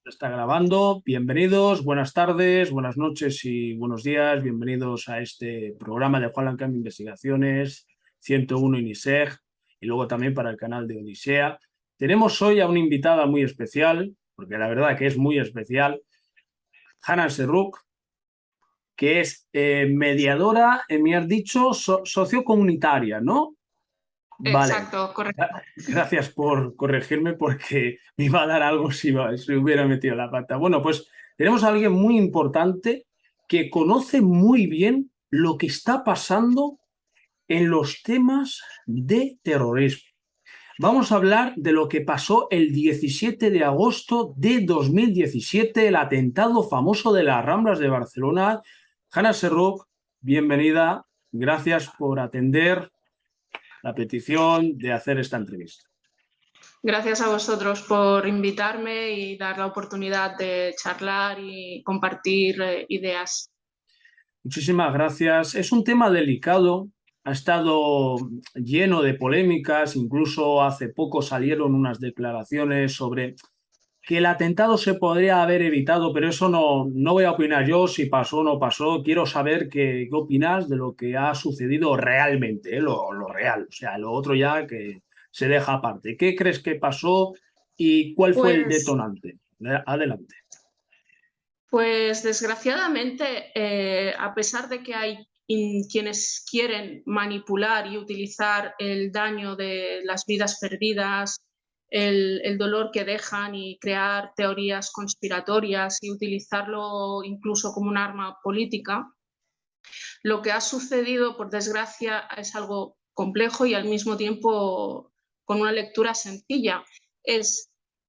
Está grabando. Bienvenidos, buenas tardes, buenas noches y buenos días. Bienvenidos a este programa de Juan Lancam Investigaciones 101 INISEG y luego también para el canal de Odisea. Tenemos hoy a una invitada muy especial, porque la verdad que es muy especial, Hannah Serrouk, que es mediadora, me has dicho, sociocomunitaria, ¿no? Vale. Exacto, correcto. Gracias por corregirme porque me iba a dar algo si hubiera metido la pata. Bueno, pues tenemos a alguien muy importante que conoce muy bien lo que está pasando en los temas de terrorismo. Vamos a hablar de lo que pasó el 17 de agosto de 2017, el atentado famoso de las Ramblas de Barcelona. Hannah Serrouk, bienvenida. Gracias por atender la petición de hacer esta entrevista. Gracias a vosotros por invitarme y dar la oportunidad de charlar y compartir ideas. Muchísimas gracias. Es un tema delicado, ha estado lleno de polémicas, incluso hace poco salieron unas declaraciones sobre que el atentado se podría haber evitado, pero eso no voy a opinar yo si pasó o no pasó. Quiero saber qué opinas de lo que ha sucedido realmente, lo real, o sea, lo otro ya que se deja aparte. ¿Qué crees que pasó y cuál fue el Pues, detonante? Adelante. pues desgraciadamente, a pesar de que hay quienes quieren manipular y utilizar el daño de las vidas perdidas, el dolor que dejan y crear teorías conspiratorias y utilizarlo incluso como un arma política, lo que ha sucedido, por desgracia, es algo complejo y al mismo tiempo con una lectura sencilla.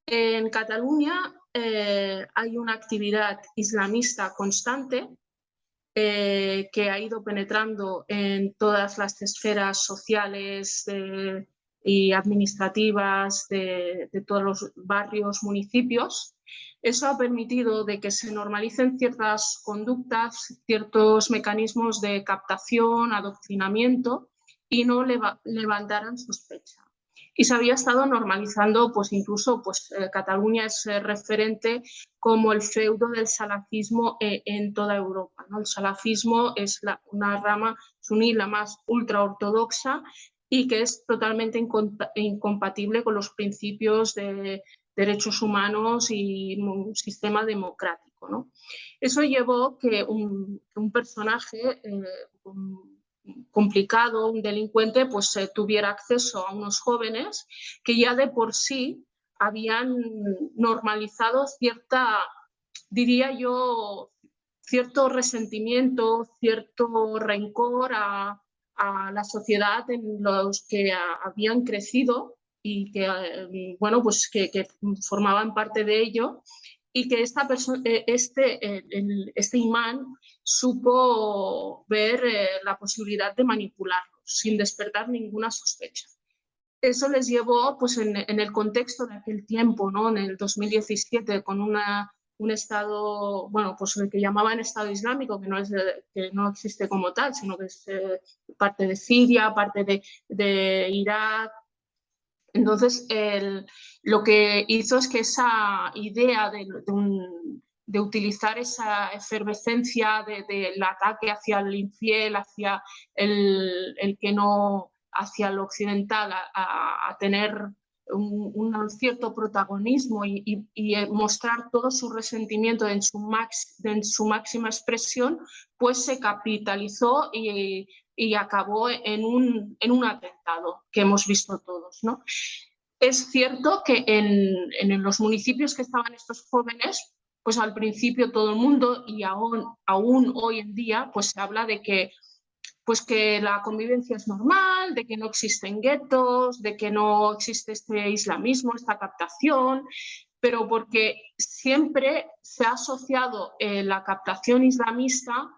En Cataluña hay una actividad islamista constante que ha ido penetrando en todas las esferas sociales y administrativas de todos los barrios, municipios. Eso ha permitido de que se normalicen ciertas conductas, ciertos mecanismos de captación, adoctrinamiento y no levantaran sospecha. Y se había estado normalizando, pues incluso Cataluña es referente como el feudo del salafismo en toda Europa, ¿no? El salafismo es una rama suní, la más ultraortodoxa y que es totalmente incompatible con los principios de derechos humanos y un sistema democrático, ¿no? Eso llevó que un personaje complicado, un delincuente, pues tuviera acceso a unos jóvenes que ya de por sí habían normalizado diría yo, cierto resentimiento, cierto rencor la sociedad en los que habían crecido y que, bueno, pues que formaban parte de ello y que este imán supo ver la posibilidad de manipularlos sin despertar ninguna sospecha. Eso les llevó, pues en el contexto de aquel tiempo, ¿no? En el 2017, con un Estado, bueno, pues el que llamaban Estado Islámico, que no existe como tal, sino que es parte de Siria, parte de Irak. Entonces, lo que hizo es que esa idea de utilizar esa efervescencia del ataque hacia el infiel, hacia el que no, hacia el occidental, a tener un cierto protagonismo y mostrar todo su resentimiento en su máxima expresión, pues se capitalizó y acabó en un atentado que hemos visto todos, ¿no? Es cierto que en los municipios que estaban estos jóvenes, pues al principio todo el mundo y aún hoy en día, pues se habla de que pues que la convivencia es normal, de que no existen guetos, de que no existe este islamismo, esta captación, pero porque siempre se ha asociado la captación islamista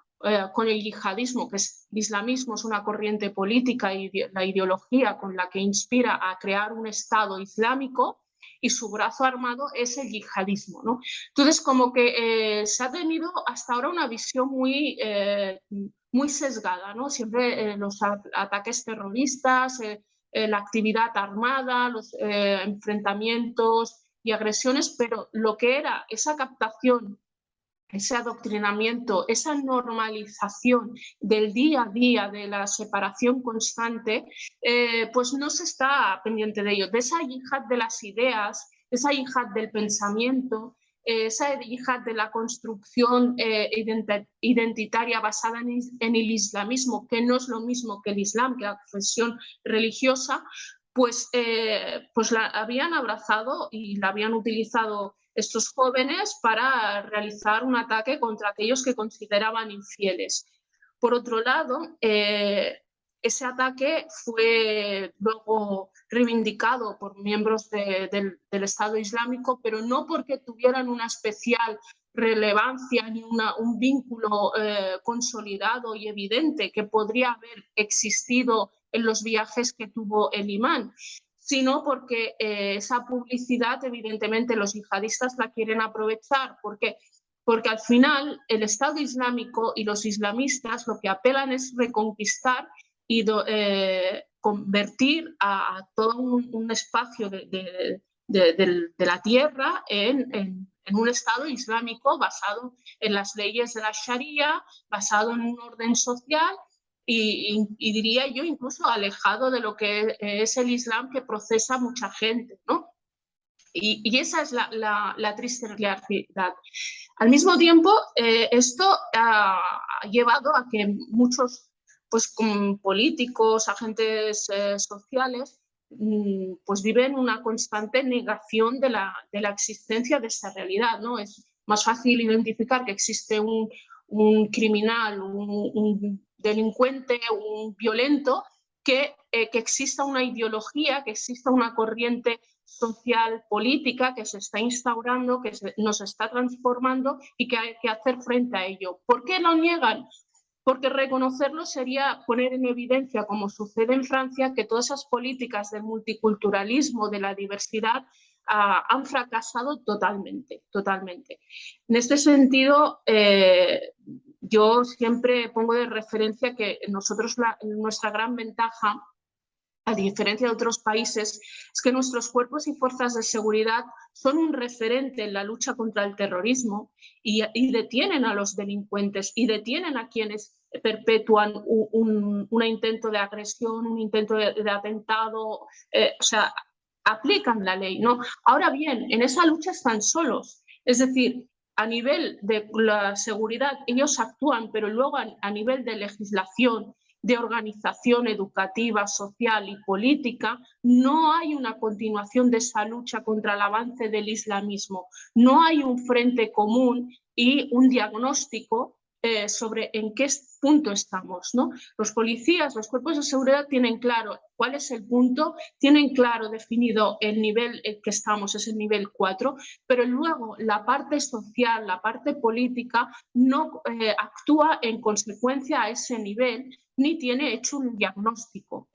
con el yihadismo, que el islamismo es una corriente política y la ideología con la que inspira a crear un Estado islámico y su brazo armado es el yihadismo, ¿no? Entonces, como que se ha tenido hasta ahora una visión muy sesgada, ¿no? Siempre los ataques terroristas, la actividad armada, los enfrentamientos y agresiones, pero lo que era esa captación, ese adoctrinamiento, esa normalización del día a día, de la separación constante, pues no se está pendiente de ello, de esa yihad de las ideas, esa yihad del pensamiento, esa yihad de la construcción identitaria basada en el islamismo, que no es lo mismo que el islam, que la confesión religiosa, pues la habían abrazado y la habían utilizado estos jóvenes para realizar un ataque contra aquellos que consideraban infieles. Por otro lado, ese ataque fue luego reivindicado por miembros del Estado Islámico, pero no porque tuvieran una especial relevancia ni un vínculo consolidado y evidente que podría haber existido en los viajes que tuvo el imán, sino porque esa publicidad evidentemente los yihadistas la quieren aprovechar. ¿Por qué? Porque al final el Estado Islámico y los islamistas lo que apelan es reconquistar y convertir a todo un espacio de la tierra en un Estado islámico basado en las leyes de la Sharia, basado en un orden social y diría yo incluso alejado de lo que es el Islam que procesa mucha gente, ¿no? Y esa es la triste realidad. Al mismo tiempo, esto ha llevado a que muchos pues, políticos, agentes sociales, pues viven una constante negación de la existencia de esta realidad, ¿no? Es más fácil identificar que existe un criminal, un delincuente, un violento, que exista una ideología, que exista una corriente social, política que se está instaurando, que nos está transformando y que hay que hacer frente a ello. ¿Por qué lo niegan? Porque reconocerlo sería poner en evidencia, como sucede en Francia, que todas esas políticas del multiculturalismo, de la diversidad, han fracasado totalmente, totalmente. En este sentido, yo siempre pongo de referencia que nosotros nuestra gran ventaja, a diferencia de otros países, es que nuestros cuerpos y fuerzas de seguridad son un referente en la lucha contra el terrorismo y detienen a los delincuentes y detienen a quienes perpetúan un intento de agresión, un intento de atentado, o sea, aplican la ley, ¿no? Ahora bien, en esa lucha están solos, es decir, a nivel de la seguridad ellos actúan, pero luego a nivel de legislación, de organización educativa, social y política, no hay una continuación de esa lucha contra el avance del islamismo. No hay un frente común y un diagnóstico sobre en qué punto estamos, ¿no? Los policías, los cuerpos de seguridad tienen claro cuál es el punto, tienen claro definido el nivel en que estamos, es el nivel 4, pero luego la parte social, la parte política no actúa en consecuencia a ese nivel ni tiene hecho un diagnóstico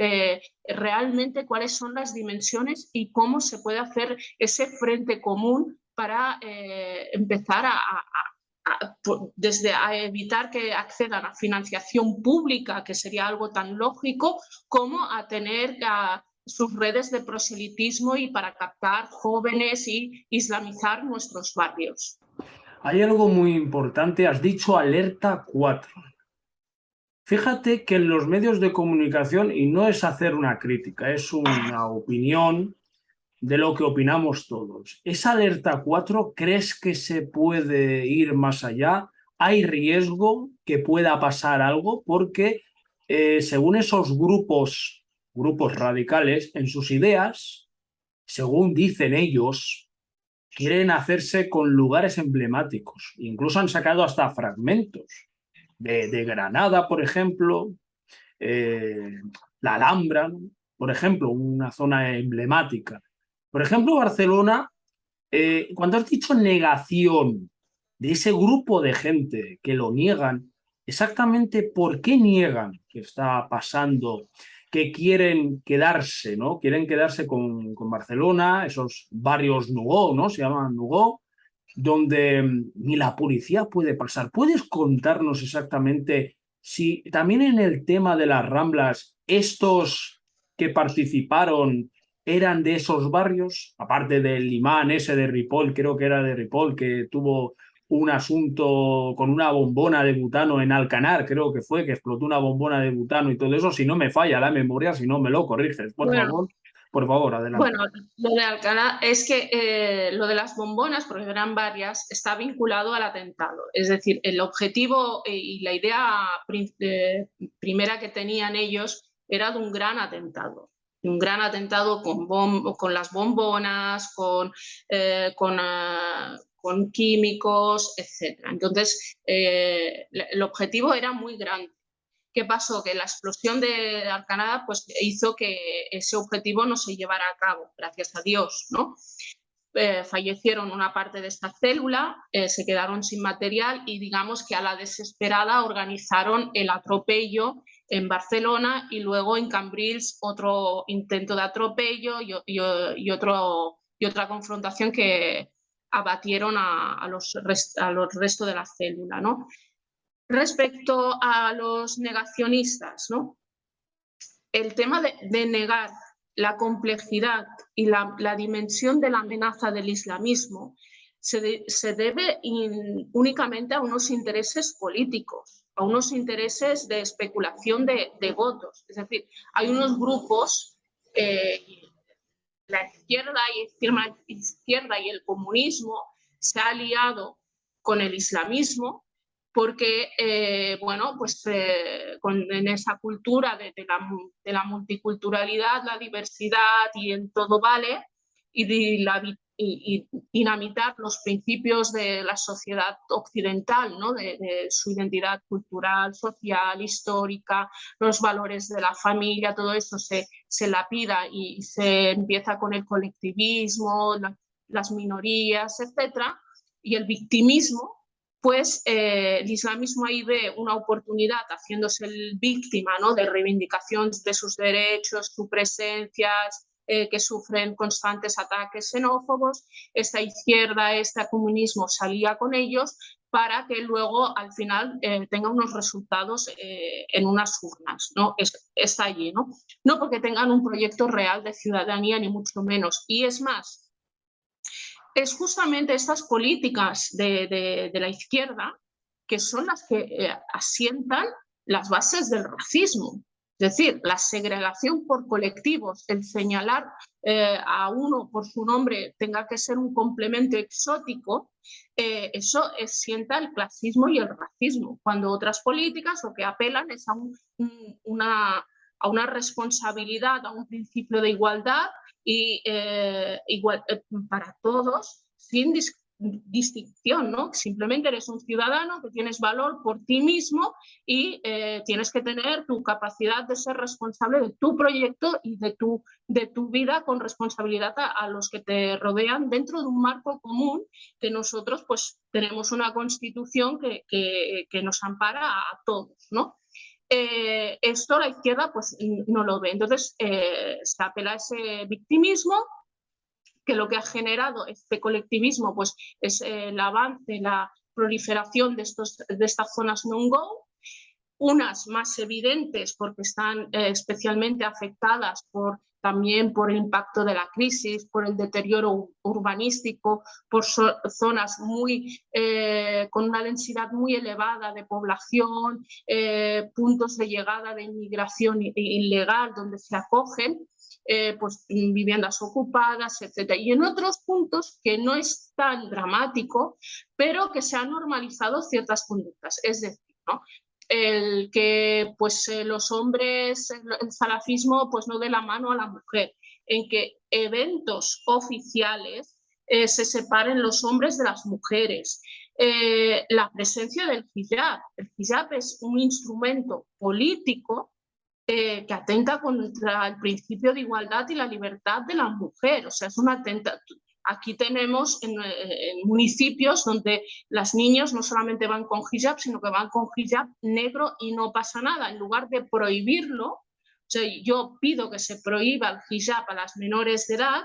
realmente cuáles son las dimensiones y cómo se puede hacer ese frente común para empezar desde a evitar que accedan a financiación pública, que sería algo tan lógico, como a tener sus redes de proselitismo y para captar jóvenes y islamizar nuestros barrios. Hay algo muy importante, has dicho alerta 4. Fíjate que en los medios de comunicación, y no es hacer una crítica, es una opinión de lo que opinamos todos. ¿Esa alerta 4 crees que se puede ir más allá? ¿Hay riesgo que pueda pasar algo? Porque según esos grupos radicales, en sus ideas, según dicen ellos, quieren hacerse con lugares emblemáticos. Incluso han sacado hasta fragmentos de Granada, por ejemplo, la Alhambra, ¿no? Por ejemplo, una zona emblemática. Por ejemplo, Barcelona, cuando has dicho negación de ese grupo de gente que lo niegan, exactamente por qué niegan que está pasando, que quieren quedarse, ¿no? Quieren quedarse con Barcelona, esos barrios Nugó, ¿no? Se llaman Nugó, donde ni la policía puede pasar. ¿Puedes contarnos exactamente si también en el tema de las Ramblas, estos que participaron eran de esos barrios, aparte del imán ese de Ripoll, creo que era de Ripoll, que tuvo un asunto con una bombona de butano en Alcanar, creo que fue, que explotó una bombona de butano y todo eso, si no me falla la memoria, si no me lo corriges, Bueno, por favor, adelante. bueno, lo de Alcalá es que lo de las bombonas, porque eran varias, está vinculado al atentado. Es decir, el objetivo y la idea primera que tenían ellos era de un gran atentado. Un gran atentado con las bombonas, con químicos, etc. Entonces, el objetivo era muy grande. ¿Qué pasó? Que la explosión de Alcanada pues, hizo que ese objetivo no se llevara a cabo, gracias a Dios, ¿no? Fallecieron una parte de esta célula, se quedaron sin material y digamos que a la desesperada organizaron el atropello en Barcelona y luego en Cambrils otro intento de atropello y otra confrontación que abatieron a los restos de la célula, ¿no? Respecto a los negacionistas, ¿no? El tema de negar la complejidad y la dimensión de la amenaza del islamismo se debe únicamente a unos intereses políticos, a unos intereses de especulación de votos. Es decir, hay unos grupos, la izquierda y el comunismo se ha aliado con el islamismo porque, bueno, pues en esa cultura de la multiculturalidad, la diversidad y en todo vale, y dinamitar los principios de la sociedad occidental, ¿no? De su identidad cultural, social, histórica, los valores de la familia, todo eso se lapida y se empieza con el colectivismo, las minorías, etcétera, y el victimismo, pues el islamismo ahí ve una oportunidad haciéndose el víctima, ¿no? De reivindicación de sus derechos, sus presencias, que sufren constantes ataques xenófobos. Esta izquierda, este comunismo salía con ellos para que luego al final tenga unos resultados en unas urnas, ¿no? Está allí, ¿no? No porque tengan un proyecto real de ciudadanía, ni mucho menos. Y es más, es justamente estas políticas de la izquierda que son las que asientan las bases del racismo. Es decir, la segregación por colectivos, el señalar a uno por su nombre tenga que ser un complemento exótico, eso sienta el clasismo y el racismo, cuando otras políticas lo que apelan es a una responsabilidad, a un principio de igualdad y para todos sin distinción, ¿no? Simplemente eres un ciudadano que tienes valor por ti mismo y tienes que tener tu capacidad de ser responsable de tu proyecto y de tu vida con responsabilidad a los que te rodean dentro de un marco común que nosotros pues tenemos una constitución que nos ampara a todos, ¿no? Esto la izquierda pues no lo ve. Entonces se apela a ese victimismo que lo que ha generado este colectivismo pues, es el avance, la proliferación de estas zonas no-go, unas más evidentes porque están especialmente afectadas también por el impacto de la crisis, por el deterioro urbanístico, por zonas con una densidad muy elevada de población, puntos de llegada de inmigración ilegal donde se acogen, pues viviendas ocupadas, etc. Y en otros puntos que no es tan dramático, pero que se han normalizado ciertas conductas. Es decir, ¿no? El que pues los hombres, el salafismo pues no dé la mano a la mujer, en que eventos oficiales se separen los hombres de las mujeres, la presencia del hijab. El hijab es un instrumento político que atenta contra el principio de igualdad y la libertad de la mujer. O sea, es un atentado. Aquí tenemos en municipios donde las niñas no solamente van con hijab, sino que van con hijab negro y no pasa nada. En lugar de prohibirlo, o sea, yo pido que se prohíba el hijab a las menores de edad,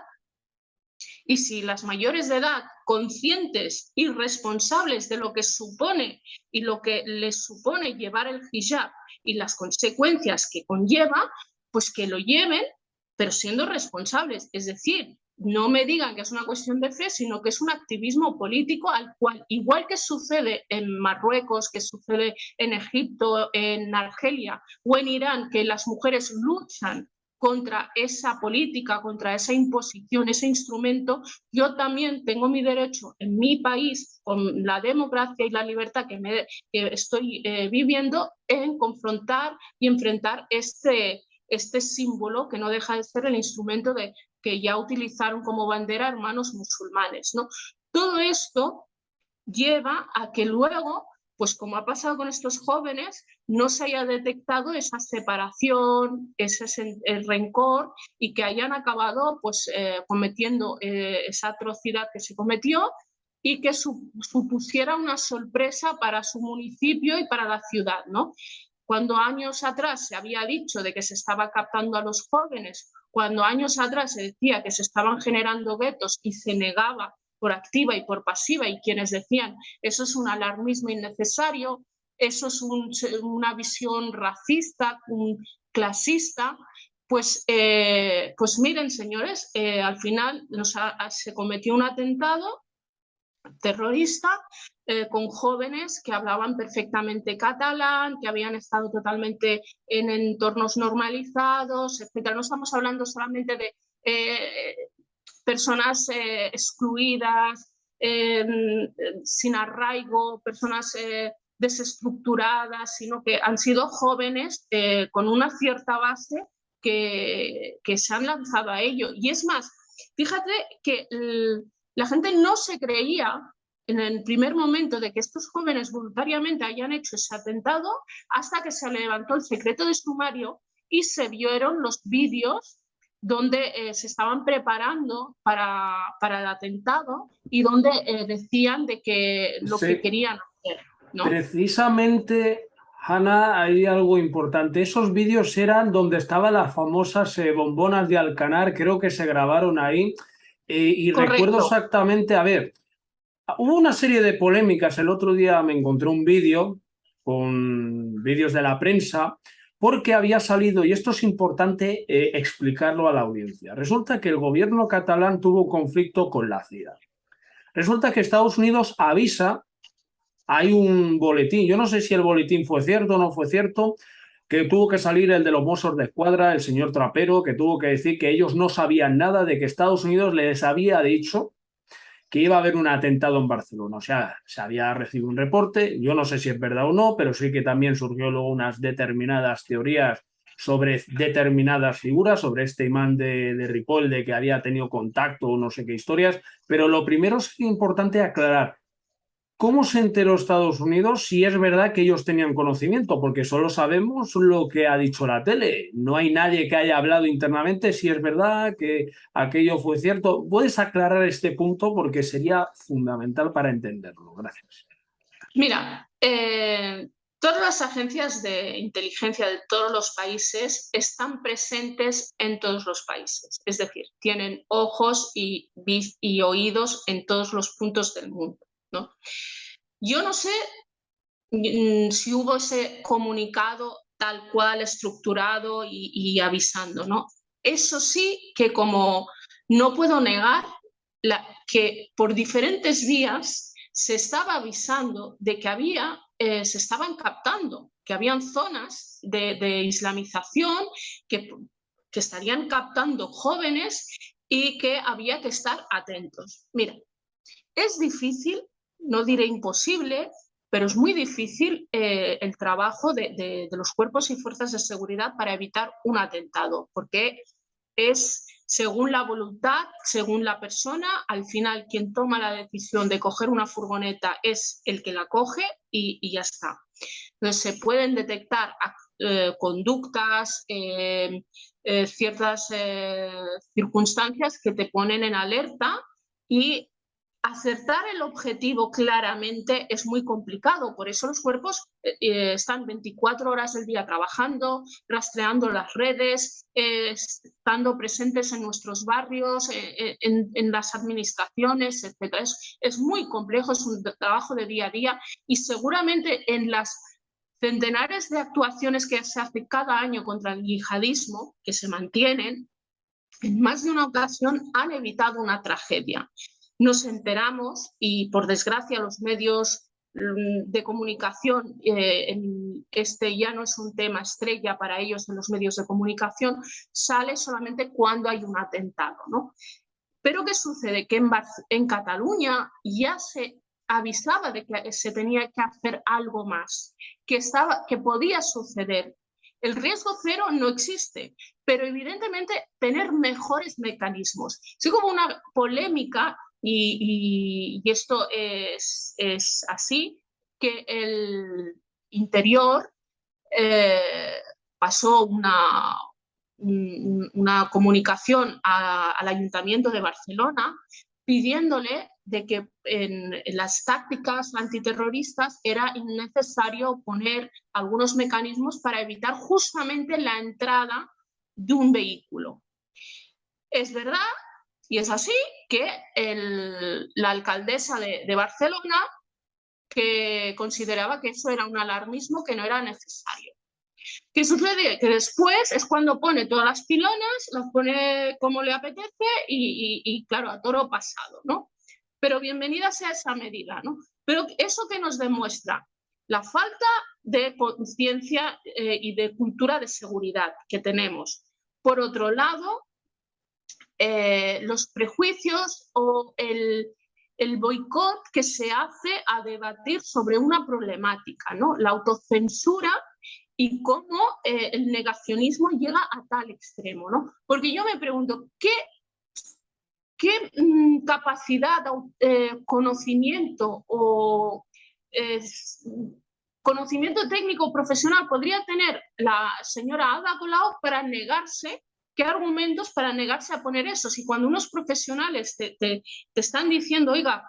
y si las mayores de edad, conscientes y responsables de lo que supone y lo que les supone llevar el hijab y las consecuencias que conlleva, pues que lo lleven, pero siendo responsables. Es decir, no me digan que es una cuestión de fe, sino que es un activismo político al cual, igual que sucede en Marruecos, que sucede en Egipto, en Argelia o en Irán, que las mujeres luchan contra esa política, contra esa imposición, ese instrumento, yo también tengo mi derecho en mi país, con la democracia y la libertad que estoy viviendo, en confrontar y enfrentar este símbolo que no deja de ser el instrumento que ya utilizaron como bandera hermanos musulmanes, ¿no? Todo esto lleva a que luego, pues como ha pasado con estos jóvenes, no se haya detectado esa separación, el rencor, y que hayan acabado pues, cometiendo esa atrocidad que se cometió, y que supusiera una sorpresa para su municipio y para la ciudad, ¿no? Cuando años atrás se había dicho de que se estaba captando a los jóvenes, cuando años atrás se decía que se estaban generando guetos y se negaba por activa y por pasiva, y quienes decían eso es un alarmismo innecesario, eso es una visión racista, clasista, pues miren, señores, al final se cometió un atentado terrorista con jóvenes que hablaban perfectamente catalán, que habían estado totalmente en entornos normalizados, etc. No estamos hablando solamente de personas excluidas, sin arraigo, personas desestructuradas, sino que han sido jóvenes con una cierta base que se han lanzado a ello. Y es más, fíjate que la gente no se creía en el primer momento de que estos jóvenes voluntariamente hayan hecho ese atentado, hasta que se levantó el secreto de sumario y se vieron los vídeos donde se estaban preparando para el atentado, y donde decían de que lo Sí, que querían hacer, ¿no? precisamente, Hanna, hay algo importante. Esos vídeos eran donde estaban las famosas bombonas de Alcanar, creo que se grabaron ahí. Y recuerdo Correcto. exactamente, a ver, hubo una serie de polémicas. El otro día me encontré un vídeo con vídeos de la prensa, porque había salido, y esto es importante explicarlo a la audiencia. Resulta que el gobierno catalán tuvo conflicto con la CIA. Resulta que Estados Unidos avisa, hay un boletín, yo no sé si el boletín fue cierto o no fue cierto, que tuvo que salir el de los Mossos de Escuadra, el señor Trapero, que tuvo que decir que ellos no sabían nada de que Estados Unidos les había dicho que iba a haber un atentado en Barcelona. O sea, se había recibido un reporte, yo no sé si es verdad o no, pero sí que también surgió luego unas determinadas teorías sobre determinadas figuras, sobre este imán de Ripoll, de que había tenido contacto o no sé qué historias. Pero lo primero es importante aclarar, ¿cómo se enteró Estados Unidos si es verdad que ellos tenían conocimiento? Porque solo sabemos lo que ha dicho la tele. No hay nadie que haya hablado internamente si es verdad que aquello fue cierto. ¿Puedes aclarar este punto? Porque sería fundamental para entenderlo. Gracias. Mira, todas las agencias de inteligencia de todos los países están presentes en todos los países. Es decir, tienen ojos y oídos en todos los puntos del mundo, ¿no? Yo no sé si hubo ese comunicado tal cual, estructurado y avisando, ¿no? Eso sí que, como no puedo negar que por diferentes vías se estaba avisando de que se estaban captando, que habían zonas de islamización que estarían captando jóvenes, y que había que estar atentos. Mira, es difícil, no diré imposible, pero es muy difícil el trabajo de los cuerpos y fuerzas de seguridad para evitar un atentado, porque es según la voluntad, según la persona. Al final, quien toma la decisión de coger una furgoneta es el que la coge, y ya está. Entonces, se pueden detectar conductas, ciertas circunstancias que te ponen en alerta, y acertar el objetivo claramente es muy complicado. Por eso los cuerpos están 24 horas del día trabajando, rastreando las redes, estando presentes en nuestros barrios, en las administraciones, etc. Es muy complejo, es un trabajo de día a día, y seguramente en las centenares de actuaciones que se hacen cada año contra el yihadismo, que se mantienen, en más de una ocasión han evitado una tragedia. Nos enteramos, y por desgracia los medios de comunicación, este ya no es un tema estrella para ellos en los medios de comunicación, sale solamente cuando hay un atentado, ¿no? Pero ¿qué sucede? Que en Cataluña ya se avisaba de que se tenía que hacer algo más, que podía suceder. El riesgo cero no existe, pero evidentemente tener mejores mecanismos. Sí, como una polémica, y esto es así, que el Interior eh, pasó una comunicación al Ayuntamiento de Barcelona pidiéndole de que en las tácticas antiterroristas era necesario poner algunos mecanismos para evitar justamente la entrada de un vehículo. Es verdad, y es así, que la alcaldesa de Barcelona que consideraba que eso era un alarmismo que no era necesario. ¿Qué sucede? Que después es cuando pone todas las pilonas, las pone como le apetece y claro, a toro pasado, ¿no? Pero bienvenida sea esa medida, ¿no? Pero eso que nos demuestra la falta de conciencia y de cultura de seguridad que tenemos. Por otro lado, los prejuicios o el boicot que se hace a debatir sobre una problemática, ¿no? La autocensura y cómo el negacionismo llega a tal extremo, ¿no? Porque yo me pregunto, ¿qué capacidad, conocimiento o conocimiento técnico profesional podría tener la señora Ada Colau para negarse? ¿Qué argumentos para negarse a poner eso? Si cuando unos profesionales te están diciendo, oiga,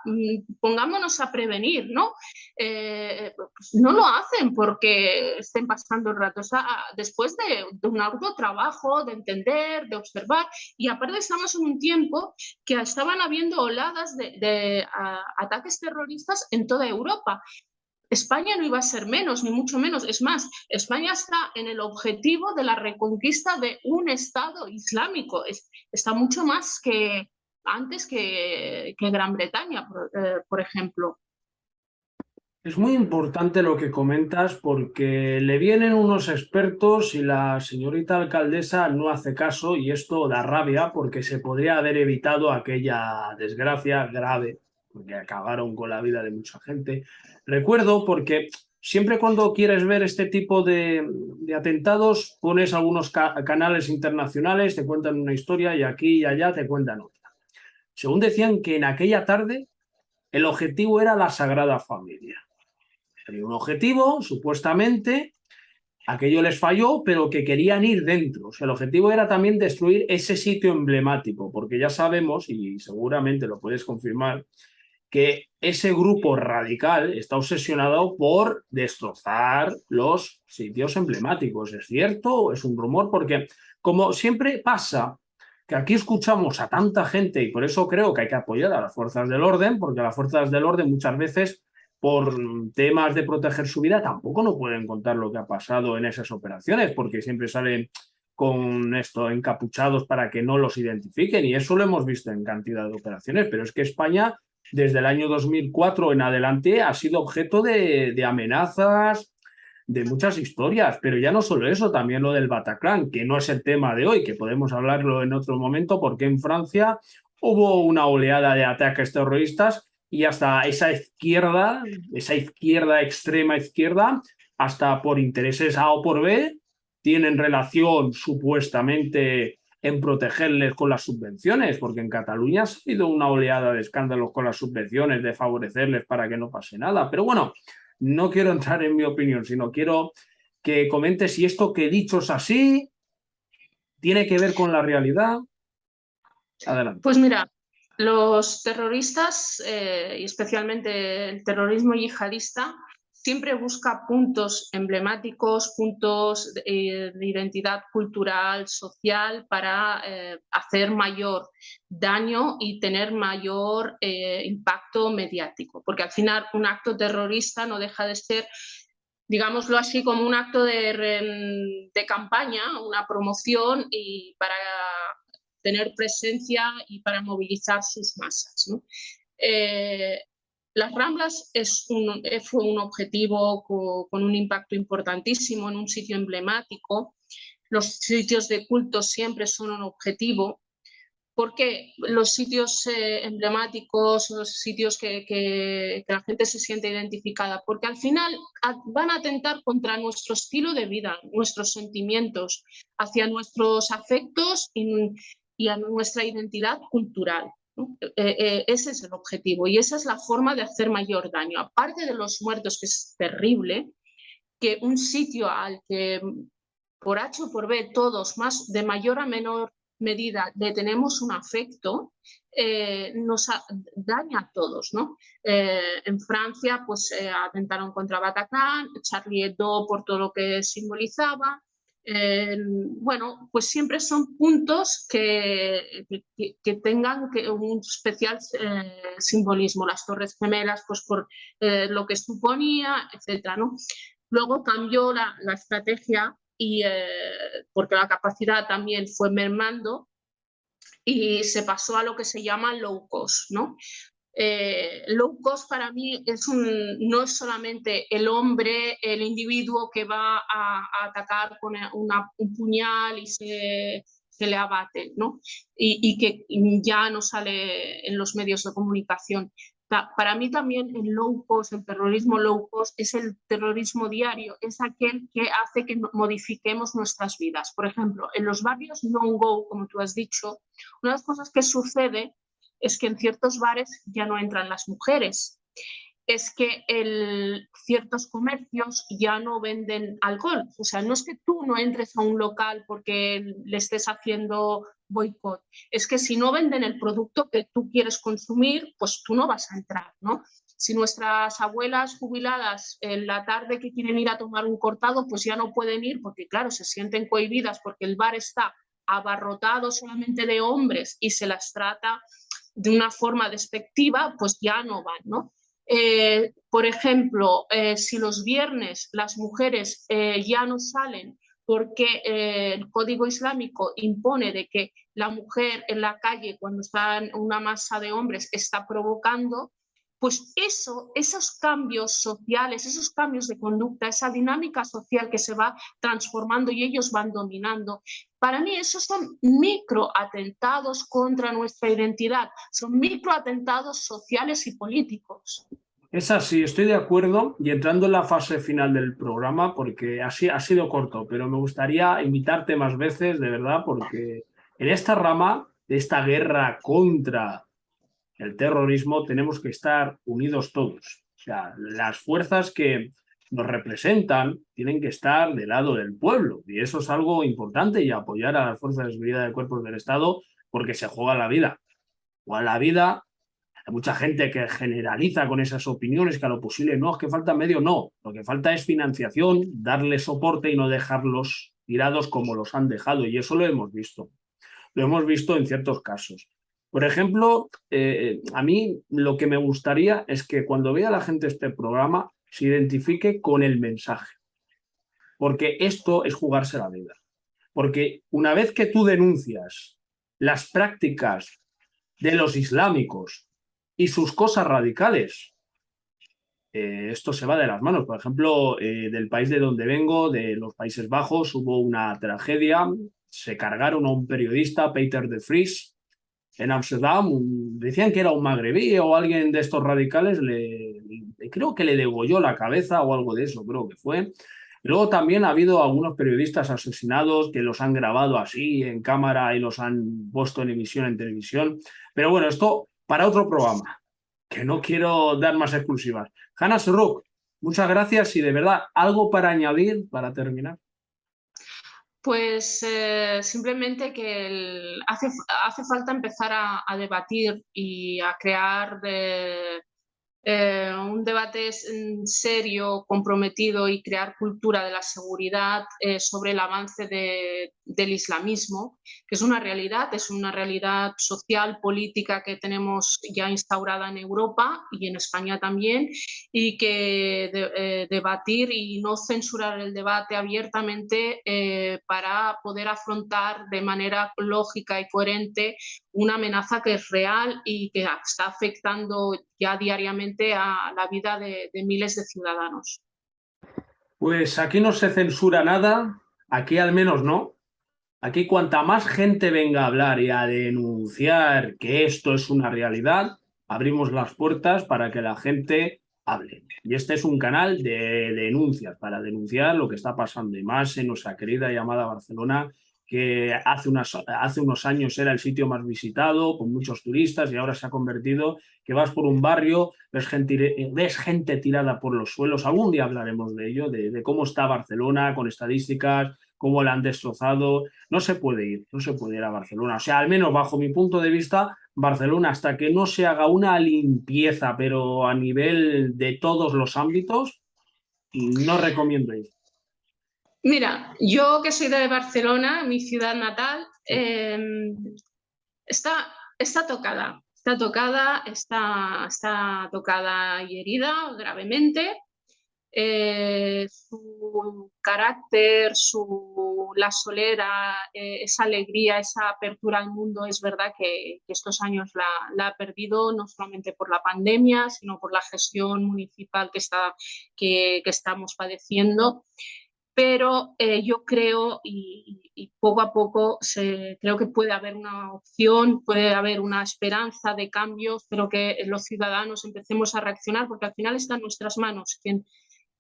pongámonos a prevenir, ¿no? Pues no lo hacen porque estén pasando el rato. O sea, después de un arduo trabajo, de entender, de observar, y aparte estamos en un tiempo que estaban habiendo oladas de ataques terroristas en toda Europa. España no iba a ser menos, ni mucho menos. Es más, España está en el objetivo de la reconquista de un Estado islámico. Está mucho más que antes que Gran Bretaña, por ejemplo. Es muy importante lo que comentas porque le vienen unos expertos y la señorita alcaldesa no hace caso y esto da rabia porque se podría haber evitado aquella desgracia grave porque acabaron con la vida de mucha gente. Recuerdo porque siempre cuando quieres ver este tipo de atentados pones algunos canales internacionales, te cuentan una historia y aquí y allá te cuentan otra. Según decían que en aquella tarde el objetivo era la Sagrada Familia. Había un objetivo, supuestamente, aquello les falló, pero que querían ir dentro. O sea, el objetivo era también destruir ese sitio emblemático, porque ya sabemos, y seguramente lo puedes confirmar, que ese grupo radical está obsesionado por destrozar los sitios emblemáticos. ¿Es cierto o es un rumor? Porque, como siempre pasa, que aquí escuchamos a tanta gente y por eso creo que hay que apoyar a las fuerzas del orden, porque las fuerzas del orden muchas veces por temas de proteger su vida tampoco no pueden contar lo que ha pasado en esas operaciones, porque siempre salen con esto encapuchados para que no los identifiquen y eso lo hemos visto en cantidad de operaciones, pero es que España desde el año 2004 en adelante ha sido objeto de amenazas, de muchas historias, pero ya no solo eso, también lo del Bataclan, que no es el tema de hoy, que podemos hablarlo en otro momento, porque en Francia hubo una oleada de ataques terroristas y hasta esa izquierda, extrema izquierda, hasta por intereses A o por B, tienen relación supuestamente en protegerles con las subvenciones, porque en Cataluña ha sido una oleada de escándalos con las subvenciones, de favorecerles para que no pase nada. Pero bueno, no quiero entrar en mi opinión, sino quiero que comentes si esto que he dicho es así, tiene que ver con la realidad. Adelante. Pues mira, los terroristas, y especialmente el terrorismo yihadista, siempre busca puntos emblemáticos, puntos de identidad cultural, social, para hacer mayor daño y tener mayor impacto mediático. Porque al final un acto terrorista no deja de ser, digámoslo así, como un acto de campaña, una promoción y para tener presencia y para movilizar sus masas, ¿no? Las Ramblas fue un objetivo con un impacto importantísimo en un sitio emblemático. Los sitios de culto siempre son un objetivo, porque los sitios emblemáticos, los sitios que la gente se siente identificada, porque al final van a atentar contra nuestro estilo de vida, nuestros sentimientos, hacia nuestros afectos y a nuestra identidad cultural, ¿no? Ese es el objetivo y esa es la forma de hacer mayor daño. Aparte de los muertos, que es terrible, que un sitio al que por H o por B todos, más de mayor a menor medida, le tenemos un afecto, nos daña a todos, ¿no? En Francia, pues atentaron contra Bataclan, Charlie Hebdo por todo lo que simbolizaba. Bueno, pues siempre son puntos que tengan un especial simbolismo. Las Torres Gemelas, pues por lo que suponía, etcétera, ¿no? Luego cambió la estrategia porque la capacidad también fue mermando y se pasó a lo que se llama low cost, ¿no? Low cost para mí no es solamente el hombre, el individuo que va a atacar con un puñal y se le abate, ¿no? Y que ya no sale en los medios de comunicación. Para mí también el terrorismo low cost es el terrorismo diario, es aquel que hace que modifiquemos nuestras vidas. Por ejemplo, en los barrios no-go, como tú has dicho, una de las cosas que sucede es que en ciertos bares ya no entran las mujeres, es que ciertos comercios ya no venden alcohol. O sea, no es que tú no entres a un local porque le estés haciendo boicot, es que si no venden el producto que tú quieres consumir, pues tú no vas a entrar, ¿no? Si nuestras abuelas jubiladas en la tarde que quieren ir a tomar un cortado, pues ya no pueden ir porque, claro, se sienten cohibidas porque el bar está abarrotado solamente de hombres y se las trata de una forma despectiva, pues ya no van, ¿no? Por ejemplo, si los viernes las mujeres ya no salen porque el Código Islámico impone de que la mujer en la calle, cuando está en una masa de hombres, está provocando, pues esos cambios sociales, esos cambios de conducta, esa dinámica social que se va transformando y ellos van dominando, para mí esos son microatentados contra nuestra identidad, son microatentados sociales y políticos. Es así, estoy de acuerdo y entrando en la fase final del programa, porque así ha sido corto, pero me gustaría invitarte más veces, de verdad, porque en esta rama de esta guerra contra el terrorismo tenemos que estar unidos todos. O sea, las fuerzas que nos representan tienen que estar del lado del pueblo y eso es algo importante y apoyar a las fuerzas de seguridad de cuerpos del Estado porque se juega la vida. O a la vida. Hay mucha gente que generaliza con esas opiniones que a lo posible no, es que falta medio, no. Lo que falta es financiación, darle soporte y no dejarlos tirados como los han dejado. Y eso lo hemos visto. Lo hemos visto en ciertos casos. Por ejemplo, a mí lo que me gustaría es que cuando vea la gente este programa se identifique con el mensaje. Porque esto es jugarse la vida. Porque una vez que tú denuncias las prácticas de los islámicos y sus cosas radicales, esto se va de las manos. Por ejemplo, del país de donde vengo, de los Países Bajos, hubo una tragedia, se cargaron a un periodista, Peter de Vries, en Ámsterdam, decían que era un magrebí o alguien de estos radicales, creo que le degolló la cabeza o algo de eso, creo que fue. Luego también ha habido algunos periodistas asesinados que los han grabado así en cámara y los han puesto en emisión en televisión. Pero bueno, esto para otro programa, que no quiero dar más exclusivas. Hannah Sorrock, muchas gracias y de verdad, ¿algo para añadir para terminar? Pues simplemente que hace falta empezar a debatir y a crear un debate serio, comprometido y crear cultura de la seguridad sobre el avance de del islamismo, que es una realidad social, política que tenemos ya instaurada en Europa y en España también, y que debatir y no censurar el debate abiertamente para poder afrontar de manera lógica y coherente una amenaza que es real y que está afectando ya diariamente a la vida de miles de ciudadanos. Pues aquí no se censura nada, aquí al menos no. Aquí cuanta más gente venga a hablar y a denunciar que esto es una realidad, abrimos las puertas para que la gente hable. Y este es un canal de denuncias, para denunciar lo que está pasando, y más en nuestra querida y amada Barcelona, que hace unos años era el sitio más visitado, con muchos turistas, y ahora se ha convertido que vas por un barrio, ves gente tirada por los suelos. Algún día hablaremos de ello, de cómo está Barcelona, con estadísticas, cómo la han destrozado. No se puede ir, no se puede ir a Barcelona. O sea, al menos bajo mi punto de vista, Barcelona, hasta que no se haga una limpieza, pero a nivel de todos los ámbitos, no recomiendo ir. Mira, yo que soy de Barcelona, mi ciudad natal, está tocada. Está tocada y herida gravemente. Su carácter, la solera, esa alegría, esa apertura al mundo, es verdad que estos años la ha perdido, no solamente por la pandemia, sino por la gestión municipal que estamos padeciendo. Pero yo creo, y poco a poco creo que puede haber una opción, puede haber una esperanza de cambios, pero que los ciudadanos empecemos a reaccionar, porque al final está en nuestras manos.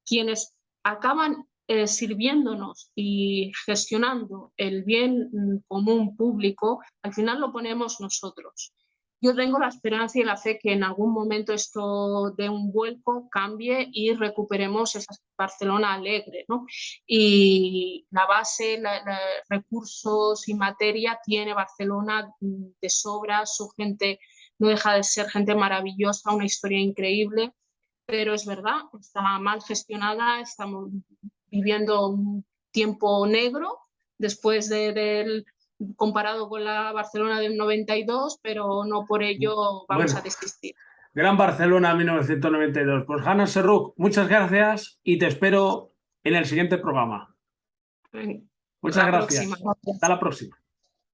Quienes acaban sirviéndonos y gestionando el bien común público, al final lo ponemos nosotros. Yo tengo la esperanza y la fe que en algún momento esto dé un vuelco, cambie y recuperemos esa Barcelona alegre, ¿no? Y la base, recursos y materia tiene Barcelona de sobra, su gente no deja de ser gente maravillosa, una historia increíble, pero es verdad, está mal gestionada, estamos viviendo un tiempo negro después del comparado con la Barcelona del 92, pero no por ello vamos a desistir. Gran Barcelona 1992. Pues Hanna Serrouk, muchas gracias y te espero en el siguiente programa. Muchas gracias. Hasta la próxima.